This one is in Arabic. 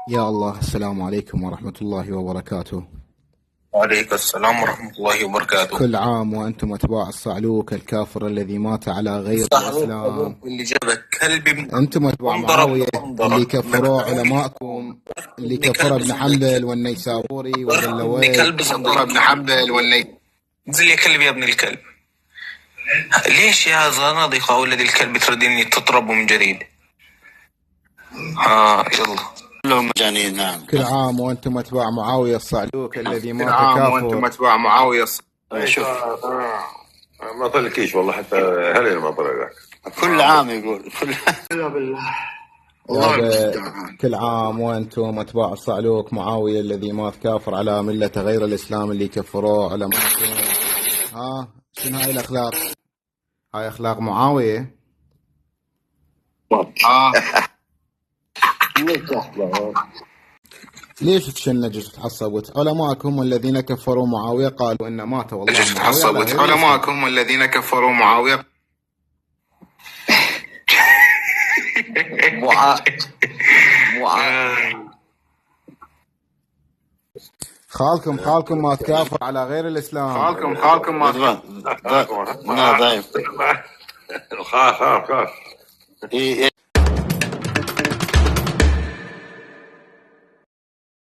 يا الله، السلام عليكم ورحمة الله وبركاته. وعليكم السلام ورحمة الله وبركاته. كل عام وأنتم أتباع الصعلوك الكافر الذي مات على غير صاحبك الإسلام. اللي جابك كلب أنتم أتباع وانضرب معاوية اللي وانضرب كفروا علماءكم، اللي ابن كفر كلب ابن حنبل والنيسابوري ابن وذلوي. كلب كفر ابن حنبل انزل يا كلب يا ابن الكلب. ليش يا زنادقة ولد الكلب تردني تطربوا من جديد؟ يلا كلهم مجانين. نعم. كل عام وأنتم أتباع معاوية الصعلوك الذي مات كل عام وانتم كافر. اتباع معاوية. شوف، ما طلقكيش والله، حتى هلين ما طلقك. كل عام يقول كل عام وأنتم أتباع الصعلوك معاوية الذي مات كافر على ملة غير الإسلام اللي كفروه علماءكم. شنو هاي الأخلاق؟ هاي أخلاق معاوية. ليش تشنج وتحصبت؟ علماءكم الذين كفروا معاوية قالوا إن مات والله ليش تحصبت؟ علماءكم الذين كفروا معاوية خالكم مات كافر على غير الإسلام. خالكم مات. ضعيف. خاف